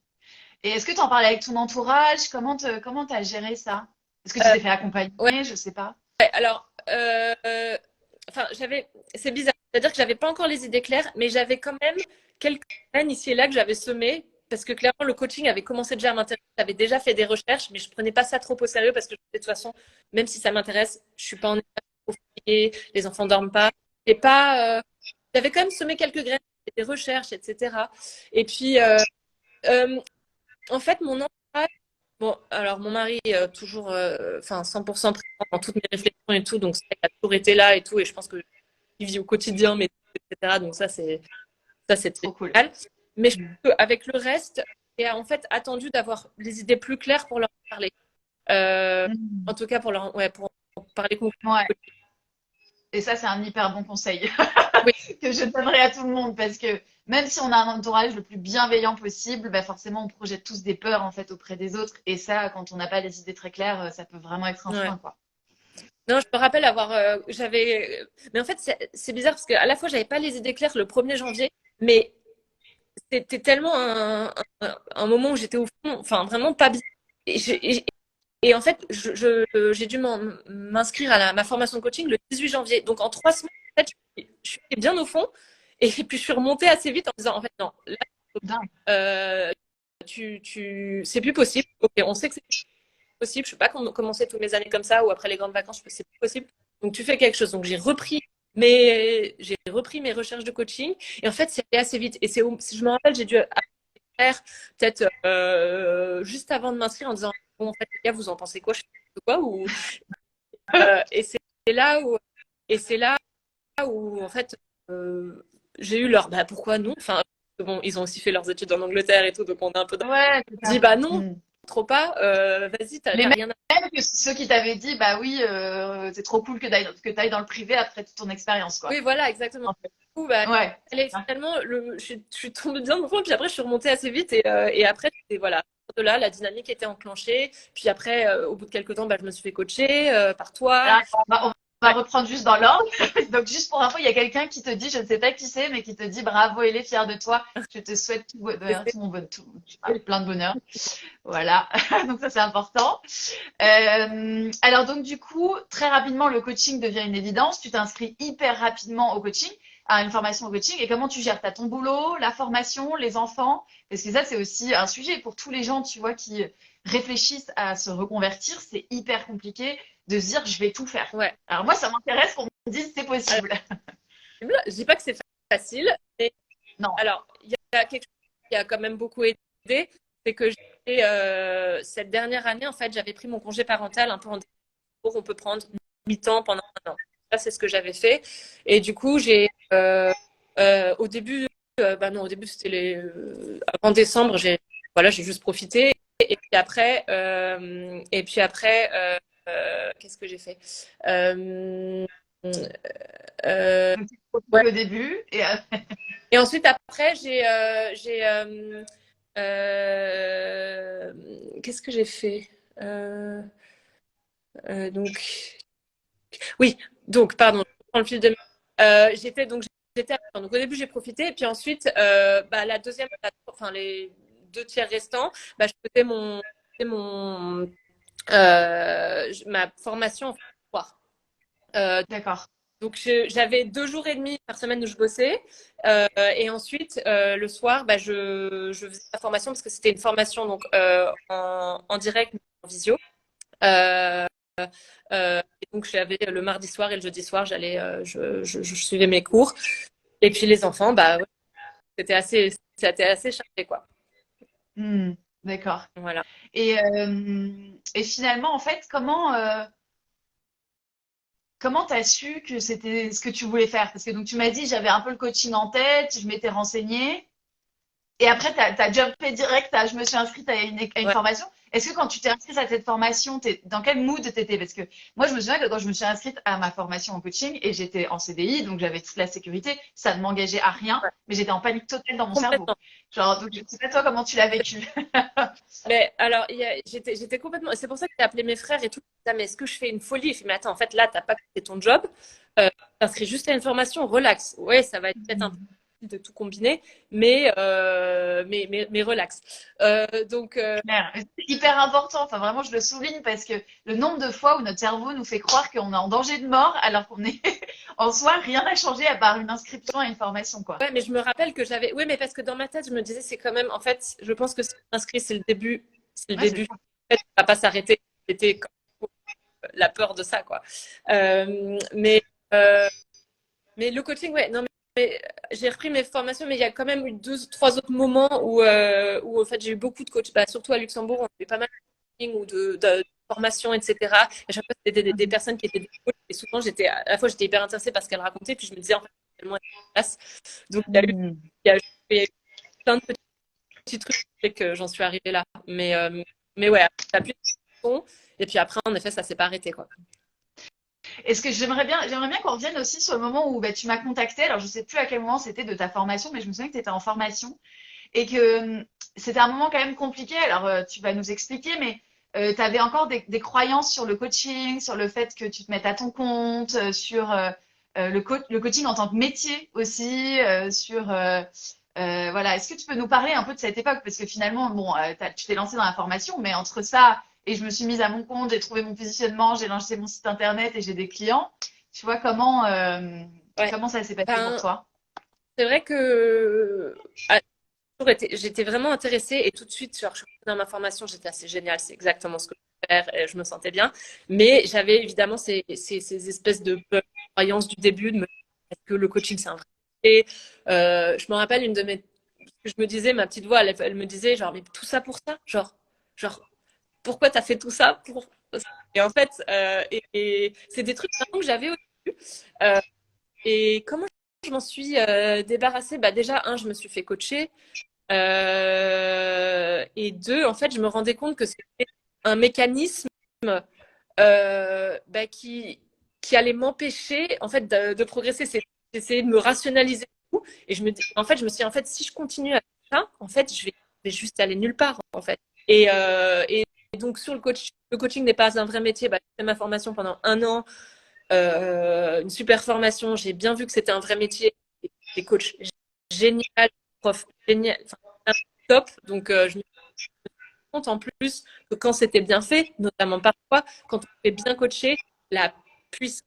Et est-ce que tu en parlais avec ton entourage? Comment t'as géré ça? Est-ce que tu t'es fait Ouais, accompagner? Je sais pas. alors, enfin, c'est bizarre. C'est-à-dire que j'avais pas encore les idées claires, mais j'avais quand même quelques graines ici et là que j'avais semées, parce que clairement, le coaching avait commencé déjà à m'intéresser. J'avais déjà fait des recherches, mais je prenais pas ça trop au sérieux parce que de toute façon, même si ça m'intéresse, je suis pas en état de profiter, les enfants dorment pas. Et pas, j'avais quand même semé quelques graines, des recherches, etc. Et puis, euh, en fait, mon entourage, bon, alors mon mari, toujours, enfin, 100% présent dans toutes mes réflexions et tout, donc ça, il a toujours été là et tout, et je pense que il vit au quotidien, mais etc. Donc ça c'est très Trop cool. génial. Mais je Mm. trouve qu'avec le reste, j'ai en fait attendu d'avoir les idées plus claires pour leur parler. Euh, En Mm. tout cas, pour parler concrètement. Ouais. Et ça, c'est un hyper bon conseil Oui, que je donnerais à tout le monde parce que même si on a un entourage le plus bienveillant possible, bah forcément, on projette tous des peurs en fait auprès des autres. Et ça, quand on n'a pas les idées très claires, ça peut vraiment être un ouais. frein, quoi. Non, je me rappelle mais en fait, c'est bizarre parce qu'à la fois, j'avais pas les idées claires le 1er janvier, mais c'était tellement un moment où j'étais au fond, enfin, vraiment pas bien. Et, et en fait, j'ai dû m'inscrire à ma formation de coaching le 18 janvier. Donc, en 3 semaines, en fait, je suis bien au fond. Et puis, je suis remontée assez vite en disant, en fait, non, là, Dingue. euh, c'est plus possible. Ok, on sait que c'est plus possible. Je ne peux pas commencer toutes mes années comme ça ou après les grandes vacances, c'est plus possible. Donc, tu fais quelque chose. Donc, j'ai repris mes recherches de coaching. Et en fait, c'est allé assez vite. Et si je me rappelle, j'ai dû faire peut-être juste avant de m'inscrire en disant, bon, en fait, les gars, vous en pensez quoi? Je fais quoi ou et c'est là où et c'est là où en fait j'ai eu leur bah pourquoi non, enfin bon, ils ont aussi fait leurs études en Angleterre et tout, donc on a un peu Ouais, c'est dit ça. bah non, Mm. trop pas, vas-y, Mais t'as rien à. même que ceux qui t'avaient dit, bah oui, c'est trop cool que t'ailles dans le privé après toute ton expérience, Oui, quoi. voilà, exactement. En fait. Du coup, bah Ouais, c'est allez, ça. finalement je suis tombée bien au fond, puis après je suis remontée assez vite et après et voilà. De là, la dynamique était enclenchée. Puis après, au bout de quelques temps, bah, je me suis fait coacher par toi. Alors, on va reprendre juste dans l'ordre. Donc, juste pour info, il y a quelqu'un qui te dit, je ne sais pas qui c'est, mais qui te dit bravo, elle est fière de toi. Je te souhaite tout bonheur, tout mon bonheur, plein de bonheur. Voilà. Donc, ça, c'est important. Alors, donc, du coup, très rapidement, le coaching devient une évidence. Tu t'inscris hyper rapidement au coaching. à une formation au coaching et comment tu gères? T'as ton boulot, la formation, les enfants? Parce que ça, c'est aussi un sujet pour tous les gens, tu vois, qui réfléchissent à se reconvertir. C'est hyper compliqué de se dire, je vais tout faire. Ouais. Alors moi, ça m'intéresse qu'on me dise, c'est Alors, possible. je dis pas que c'est facile, mais Non, alors, il y a quelque chose qui a quand même beaucoup aidé, c'est que cette dernière année, en fait, j'avais pris mon congé parental un peu en décours, on peut prendre mi-temps pendant un an. Ça, c'est ce que j'avais fait. Et du coup, au début, bah non, au début, c'était avant décembre, voilà, j'ai juste profité. Et puis après, qu'est-ce que j'ai fait? Euh, euh, donc tu ouais. profites au début et Et ensuite, après, qu'est-ce que j'ai fait? Euh, donc, oui, donc, pardon, je prends le fil de. Donc au début, j'ai profité, et puis ensuite, bah, enfin, les 2 tiers restants, bah, je faisais ma formation en soir. d'accord. Donc, j'avais 2 jours et demi par semaine où je bossais. Et ensuite, le soir, bah, je faisais la formation parce que c'était une formation donc, en direct, mais en visio. Euh, et donc, j'avais le mardi soir et le jeudi soir, je suivais mes cours. Et puis, les enfants, bah, ouais, c'était assez chargé, quoi. Hmm, d'accord. Voilà. Et finalement, en fait, comment t'as su que c'était ce que tu voulais faire? Parce que donc tu m'as dit, j'avais un peu le coaching en tête, je m'étais renseignée. Et après, t'as jumpé direct, je me suis inscrite à une Ouais. formation. Est-ce que quand tu t'es inscrite à cette formation, dans quel mood t'étais? Parce que moi, je me souviens que quand je me suis inscrite à ma formation en coaching et j'étais en CDI, donc j'avais toute la sécurité, ça ne m'engageait à rien, Ouais. mais j'étais en panique totale dans mon cerveau. Complètement. Genre, donc je sais pas toi comment tu l'as vécu. Mais alors, j'étais complètement. C'est pour ça que j'ai appelé mes frères et tout. Je disais, mais est-ce que je fais une folie? Il fait, mais attends, en fait, là, t'as pas quitté ton job. T'inscris juste à une formation, relax. Ouais, ça va être peut-être un peu difficile de tout combiner, mais relax. Donc, Clair. C'est hyper important. Enfin, vraiment, je le souligne parce que le nombre de fois où notre cerveau nous fait croire qu'on est en danger de mort alors qu'on est en soi, rien n'a changé à part une inscription à une formation, quoi. ouais, mais je me rappelle que j'avais. Oui, mais parce que dans ma tête, je me disais, c'est quand même. En fait, je pense que si on inscrit, c'est le début. C'est le Ouais, c'est début. ça. En fait, ça va pas s'arrêter. C'était la peur de ça, quoi. Euh, mais, euh, mais le coaching, ouais, non, mais j'ai repris mes formations, mais il y a quand même eu 2, 3 autres moments où en fait, j'ai eu beaucoup de coaching, bah, surtout à Luxembourg, on avait pas mal de coaching ou de formation, etc. Et à chaque fois, c'était des personnes qui étaient des coachs, et souvent, à la fois, j'étais hyper intéressée par ce qu'elles racontaient, puis je me disais, en fait, c'est tellement efficace. Donc, Mhm. il y a eu plein de petits trucs qui fait que j'en suis arrivée là. Mais ouais, ça a pris de temps, et puis après, en effet, ça s'est pas arrêté, quoi. Est-ce que j'aimerais bien qu'on revienne aussi sur le moment où bah, tu m'as contacté. Alors, je sais plus à quel moment c'était de ta formation, mais je me souviens que tu étais en formation et que c'était un moment quand même compliqué. Alors, tu vas nous expliquer, mais tu avais encore des croyances sur le coaching, sur le fait que tu te mettes à ton compte, sur le coaching en tant que métier aussi, voilà. Est-ce que tu peux nous parler un peu de cette époque? Parce que finalement, bon, tu t'es lancé dans la formation, mais entre ça et je me suis mise à mon compte, j'ai trouvé mon positionnement, j'ai lancé mon site internet et j'ai des clients. Tu vois Ouais. comment ça s'est passé pour Ben, toi? c'est vrai que j'étais vraiment intéressée et tout de suite, genre, je suis rentrée dans ma formation, j'étais assez géniale, c'est exactement ce que je veux faire et je me sentais bien. Mais j'avais évidemment ces espèces de croyances du début de me dire, est-ce que le coaching c'est un vrai métier? Je me rappelle une de mes. Je me disais, ma petite voix, elle me disait, genre, mais tout ça pour ça? Genre pourquoi t'as fait tout ça pour. Et en fait, et c'est des trucs vraiment que j'avais au début. Euh, et comment je m'en suis débarrassée? Bah, déjà, un, je me suis fait coacher. Et deux, en fait, je me rendais compte que c'était un mécanisme bah, qui allait m'empêcher en fait de progresser. C'est d'essayer de me rationaliser tout. Et je me suis dit, en fait, si je continue à faire ça, en fait, je vais juste aller nulle part, en fait. Et donc, sur le coaching n'est pas un vrai métier. Bah, j'ai fait ma formation pendant un an, une super formation. J'ai bien vu que c'était un vrai métier. Des coachs génial, prof génial, enfin, top. Donc, je me compte en plus que quand c'était bien fait, notamment parfois, quand on fait bien coacher, la puissance,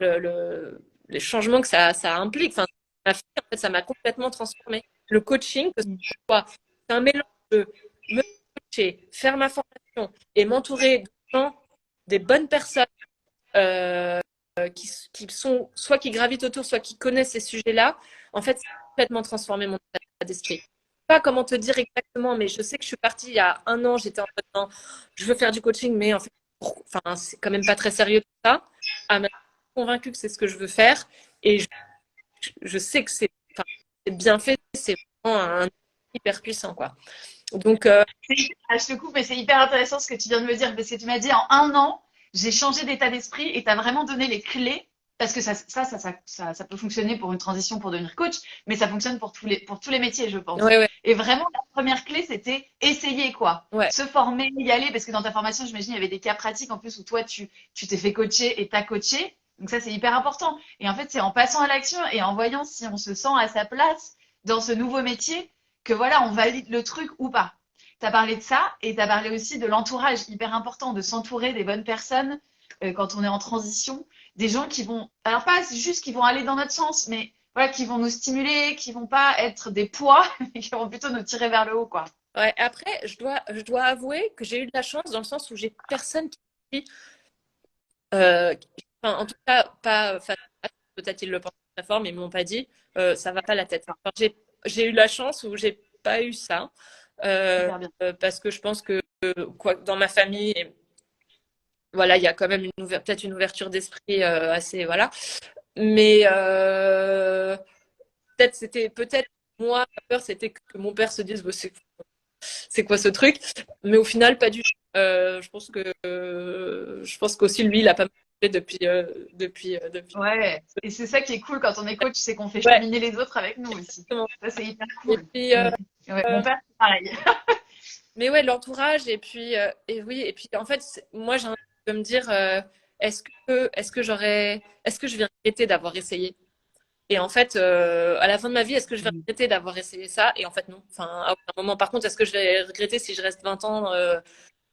les changements que ça implique. Enfin, ma fille, en fait, ça m'a complètement transformée. Le coaching, que ce Mm. soit c'est un mélange de me coacher, faire ma formation et m'entourer de gens, des bonnes personnes euh, qui sont soit qui gravitent autour, soit qui connaissent ces sujets-là. En fait, c'est complètement transformé mon état d'esprit. Pas comment te dire exactement, mais je sais que je suis partie il y a un an, j'étais en mode non, je veux faire du coaching, mais en fait, enfin, c'est quand même pas très sérieux tout ça. Ah, maintenant, je suis convaincue que c'est ce que je veux faire et je sais que enfin, c'est bien fait, c'est vraiment un hyper puissant, quoi. Donc, Je te coupe, mais c'est hyper intéressant ce que tu viens de me dire, parce que tu m'as dit en un an, j'ai changé d'état d'esprit et tu as vraiment donné les clés, parce que ça peut fonctionner pour une transition pour devenir coach, mais ça fonctionne pour tous les métiers, je pense. ouais, ouais, Et vraiment, la première clé, c'était essayer, quoi. ouais, Se former, y aller, parce que dans ta formation, j'imagine, il y avait des cas pratiques en plus où toi, tu t'es fait coacher et t'as coaché. Donc ça, c'est hyper important. Et en fait, c'est en passant à l'action et en voyant si on se sent à sa place dans ce nouveau métier que voilà, on valide le truc ou pas. Tu as parlé de ça et tu as parlé aussi de l'entourage, hyper important, de s'entourer des bonnes personnes quand on est en transition, des gens qui vont, alors pas juste qui vont aller dans notre sens, mais voilà, qui vont nous stimuler, qui vont pas être des poids, mais qui vont plutôt nous tirer vers le haut, quoi. ouais. Après, je dois avouer que j'ai eu de la chance dans le sens où j'ai personne qui Euh, enfin, en tout cas, pas. Enfin, peut-être ils le pensent très fort, mais ils m'ont pas dit. Ça va pas la tête. Enfin, j'ai eu la chance où j'ai pas eu ça. Euh, Super bien. Parce que je pense que quoi, dans ma famille, voilà, il y a quand même peut-être une ouverture d'esprit assez, voilà. Mais peut-être moi, ma peur, c'était que mon père se dise, bah, c'est quoi ce truc? Mais au final, pas du tout. Je pense qu'aussi lui, il a pas mal fait depuis. Ouais, et c'est ça qui est cool quand on est coach, c'est qu'on fait Ouais, cheminer les autres avec nous aussi. exactement. Ça, c'est hyper Et cool. puis, Mm. Ouais, mon père, c'est pareil. mais ouais, l'entourage et oui, et puis en fait, moi j'ai envie de me dire, est-ce que je vais regretter d'avoir essayé? Et en fait, à la fin de ma vie, est-ce que je vais Mm. regretter d'avoir essayé ça? Et en fait, non. Enfin, à aucun moment. Par contre, est-ce que je vais regretter si je reste 20 ans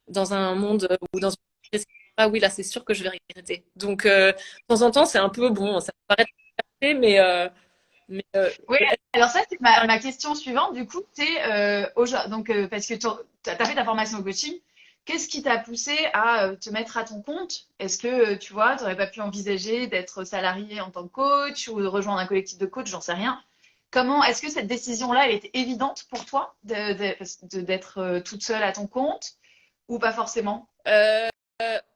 dans un monde ou dans une entreprise? Ah oui, là, c'est sûr que je vais regretter. Donc, de temps en temps, c'est un peu bon, ça peut paraître compliqué, mais Ouais, est-ce alors ça, c'est ma question suivante, du coup, c'est donc parce que tu as fait ta formation au coaching, qu'est-ce qui t'a poussé à te mettre à ton compte? Est-ce que tu vois, tu n'aurais pas pu envisager d'être salarié en tant que coach ou de rejoindre un collectif de coach, j'en sais rien. Comment est-ce que cette décision-là, elle était évidente pour toi d'être toute seule à ton compte ou pas forcément? euh,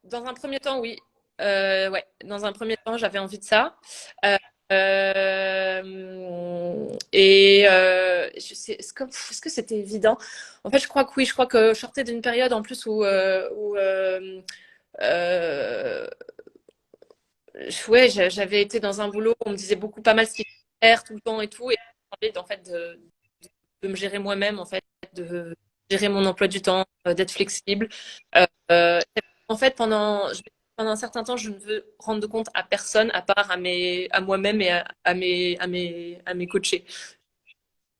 dans un premier temps, oui. Ouais, dans un premier temps, j'avais envie de ça. Euh, est-ce que c'était évident? En fait, je crois que oui. Je crois que je sortais d'une période en plus où euh, ouais, j'avais été dans un boulot où on me disait pas mal ce qu'il fallait faire tout le temps et tout, et j'avais envie en fait de me gérer moi-même, en fait, de gérer mon emploi du temps, d'être flexible. Euh, En fait, pendant un certain temps, je ne veux rendre compte à personne à part à moi-même et à mes coachés.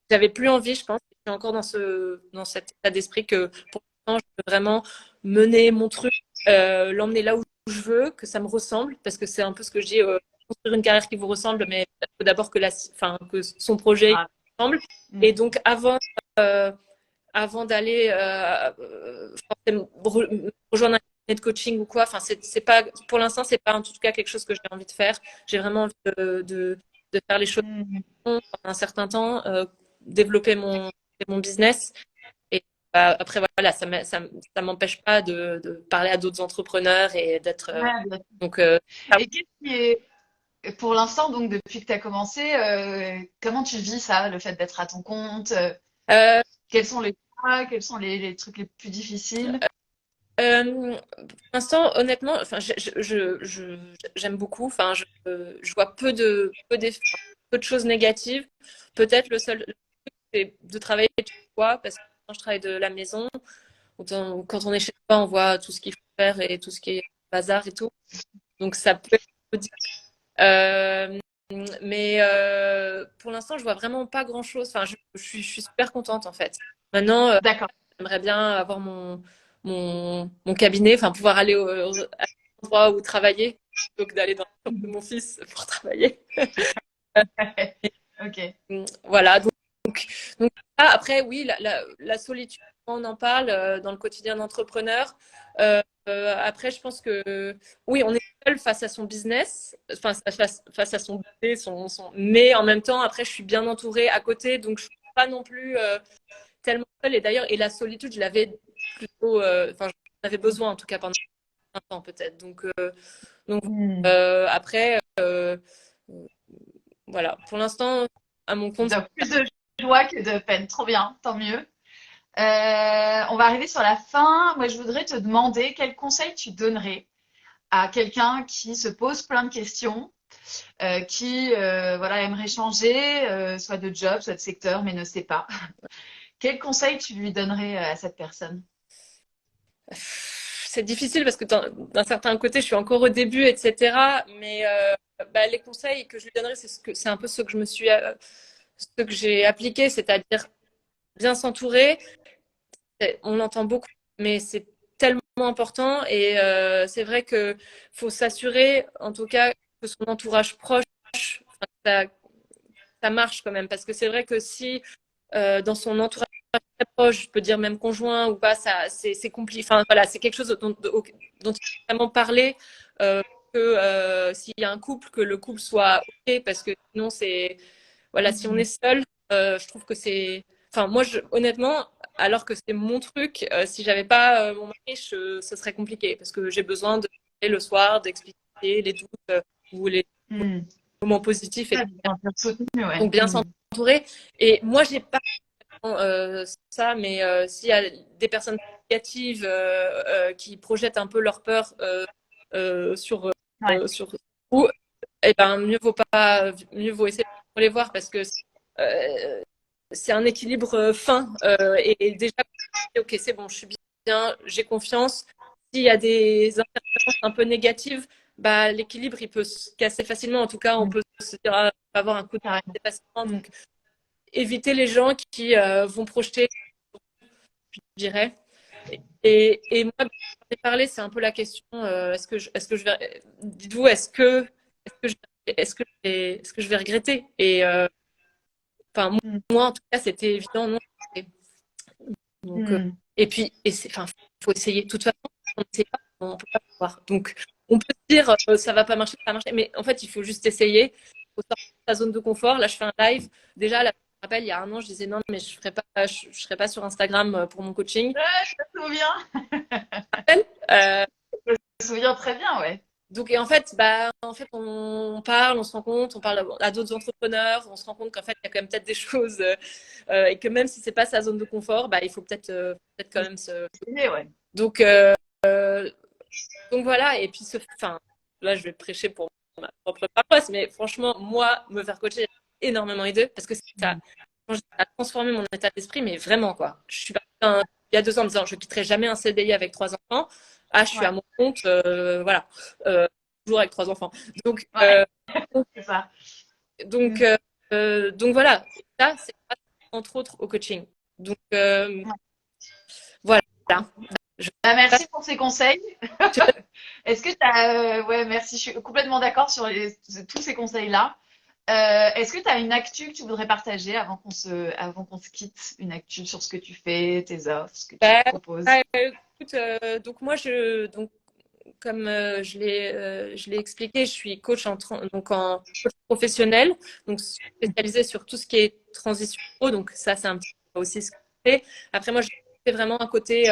J'avais plus envie, je pense, je suis encore dans cet état d'esprit que pour l'instant, je veux vraiment mener mon truc, l'emmener là où je veux, que ça me ressemble, parce que c'est un peu ce que je dis, construire une carrière qui vous ressemble, mais il faut d'abord enfin, que son projet Ah, ressemble. mm. Et donc, avant d'aller forcément rejoindre un cabinet de coaching ou quoi. Enfin, c'est pas, pour l'instant, c'est pas en tout cas quelque chose que j'ai envie de faire. J'ai vraiment envie de faire les choses Mm. pendant un certain temps, développer mon business. Et après, voilà, ça m'empêche pas de parler à d'autres entrepreneurs et d'être. Ouais, bien. Donc, Et qu'est-ce qui est pour l'instant, donc depuis que tu as commencé, comment tu vis ça, le fait d'être à ton compte? euh, Quels sont les cas, quels sont les trucs les plus difficiles? pour l'instant, honnêtement, enfin, j'aime beaucoup. Enfin, je vois peu de choses négatives. Peut-être le seul truc, c'est de travailler chez soi, parce que quand je travaille de la maison, quand on est chez soi, on voit tout ce qu'il faut faire et tout ce qui est bazar et tout. Donc, ça peut être un peu difficile. Euh, mais pour l'instant, je vois vraiment pas grand-chose. Enfin, je suis super contente en fait. Maintenant, D'accord. j'aimerais bien avoir mon cabinet, enfin pouvoir aller à l'endroit où travailler plutôt que d'aller dans la chambre de mon fils pour travailler. Ok. Voilà. Donc là, après, oui, la solitude, on en parle dans le quotidien d'entrepreneur. Après, je pense que oui, on est seul face à son business, enfin, face à son bébé, mais en même temps, après, je suis bien entourée à côté, donc je suis pas non plus tellement seule. Et d'ailleurs, et la solitude, je l'avais plutôt, enfin, j'en avais besoin en tout cas pendant un temps peut-être. Donc Hmm. après, voilà. Pour l'instant, à mon compte. Donc, plus de joie que de peine. Trop bien, tant mieux. On va arriver sur la fin. Moi, je voudrais te demander quel conseil tu donnerais à quelqu'un qui se pose plein de questions, qui voilà, aimerait changer, soit de job, soit de secteur, mais ne sait pas. Quel conseil tu lui donnerais à cette personne? C'est difficile parce que d'un certain côté, je suis encore au début, etc. Mais bah, les conseils que je lui donnerais, c'est un peu ce que ce que j'ai appliqué, c'est-à-dire bien s'entourer. On l'entend beaucoup, mais c'est tellement important. Et c'est vrai que faut s'assurer, en tout cas, que son entourage proche, enfin, ça marche quand même. Parce que c'est vrai que si dans son entourage très proche, je peux dire même conjoint ou pas, ça, c'est compliqué. Enfin, voilà, c'est quelque chose dont il faut vraiment parler. Que s'il y a un couple, que le couple soit OK, parce que sinon, voilà, si on est Mhm. seul, je trouve que c'est. Enfin, moi, honnêtement, alors que c'est mon truc, si j'avais pas mon mari, ce serait compliqué parce que j'ai besoin de parler le soir, d'expliquer les doutes ou les Mhm. moments positifs, Ouais, etc. de sentir soutenu, ouais. Donc, bien Mhm. s'entourer. Et moi, j'ai pas ça, mais s'il y a des personnes négatives qui projettent un peu leur peur sur Ouais. sur ou eh ben mieux vaut essayer de les voir parce que c'est un équilibre fin et déjà ok c'est bon je suis bien j'ai confiance s'il y a des interférences un peu négatives bah l'équilibre il peut se casser facilement en tout cas on Mhm. peut se dire ah, avoir un coup de Carrément. pied facilement Mhm. donc éviter les gens qui vont projeter je dirais et moi, j'en ai parlé, c'est un peu la question est-ce que je vais, dites-vous, est-ce que je, est-ce que je vais regretter? Et enfin, Mhm. moi, en tout cas, c'était évident, non. Et, donc, Mhm. et puis, enfin, faut essayer. De toute façon, on ne sait pas, on peut pas savoir. Donc, on peut se dire, ça va pas marcher, ça va marcher, mais en fait, il faut juste essayer. Il faut sortir de sa zone de confort. Là, je fais un live. Déjà, là, je me rappelle, il y a un an, je disais non, mais je serai pas sur Instagram pour mon coaching. Ouais, je me souviens. Euh, Je me souviens très bien, ouais. Donc, et en fait, bah, on parle, on se rend compte, on parle à d'autres entrepreneurs, on se rend compte qu'en fait, il y a quand même peut-être des choses et que même si c'est pas sa zone de confort, bah, il faut peut-être quand même se. Essayer, ouais. Donc, donc voilà. Et puis, enfin, là, je vais prêcher pour ma propre paroisse, mais franchement, moi, me faire coacher a énormément aidé parce que ça, Mhm. ça a transformé mon état d'esprit, mais vraiment quoi. Je suis partie il y a 2 ans en me disant, je quitterai jamais un CDI avec 3 enfants. Ah, je suis à Ouais, mon compte, voilà. Toujours avec 3 enfants. Donc, ouais, c'est ça. donc, Mhm. euh, donc voilà. Et ça, c'est grâce, entre autres au coaching. Donc Ouais. voilà. Je, Bah, merci pour ces conseils. Est-ce que tu as... ouais, merci, je suis complètement d'accord sur tous ces conseils-là. Est-ce que tu as une actu que tu voudrais partager avant qu'on se quitte? Une actu sur ce que tu fais, tes offres, ce que tu bah, proposes? écoute, donc moi, donc, comme je l'ai expliqué, je suis coach donc en coach professionnel, donc spécialisée sur tout ce qui est transition pro. Donc ça, c'est un petit peu aussi ce que je fais. Après, moi, je fais vraiment un côté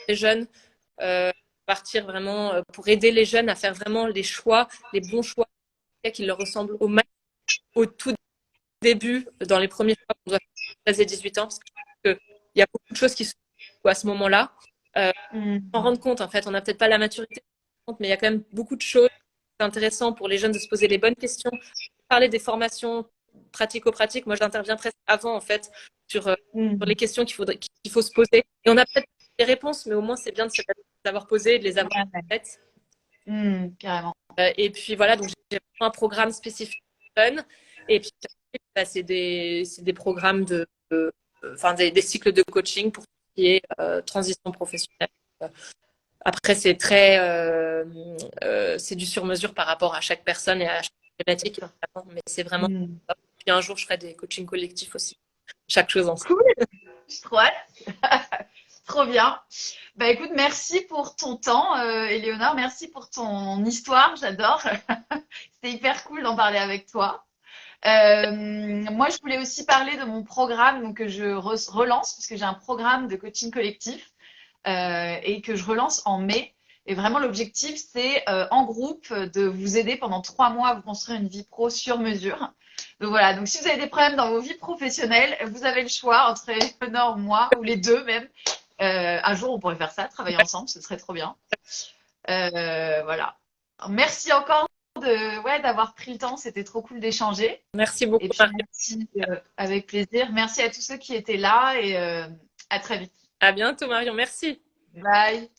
des jeunes, euh, partir vraiment pour aider les jeunes à faire vraiment les choix, les bons choix qui leur ressemblent au max au tout début, dans les premiers choix qu'on doit faire à 16 et 18 ans, parce que je pense qu'il y a beaucoup de choses qui se font à ce moment-là. Euh, S'en Mhm. rendre compte, en fait. On n'a peut-être pas la maturité, mais il y a quand même beaucoup de choses. C'est intéressant pour les jeunes de se poser les bonnes questions. Parler des formations pratico-pratiques. Moi, j'interviens presque avant, en fait, sur les Mhm. questions qu'il faut se poser. Et on a peut-être des réponses, mais au moins, c'est bien de se les avoir posées et de les avoir Ouais, ouais. faites. Mhm, carrément. Et puis voilà, donc j'ai vraiment un programme spécifique pour les jeunes. Et puis, bah, c'est des programmes enfin, des cycles de coaching pour tout ce qui est transition professionnelle. Après, c'est du sur-mesure par rapport à chaque personne et à chaque thématique, évidemment, mais c'est vraiment Mhm. top. Puis un jour, je ferai des coachings collectifs aussi. Chaque chose en soi. Cool, je suis trop hâte. Trop bien. Bah écoute, merci pour ton temps, Éléonore. Merci pour ton histoire. J'adore. C'était hyper cool d'en parler avec toi. Moi, je voulais aussi parler de mon programme donc, que je relance, parce que j'ai un programme de coaching collectif et que je relance en mai. Et vraiment, l'objectif, c'est en groupe de vous aider pendant 3 mois à vous construire une vie pro sur mesure. Donc voilà, donc si vous avez des problèmes dans vos vies professionnelles, vous avez le choix entre Eleonore, moi, ou les deux même. Un jour, on pourrait faire ça, travailler ensemble, ce serait trop bien. Voilà. Merci encore d'avoir pris le temps, c'était trop cool d'échanger. Merci beaucoup, Et puis Marie. merci, avec plaisir. Merci à tous ceux qui étaient là et à très vite. À bientôt, Marion. Merci. Bye.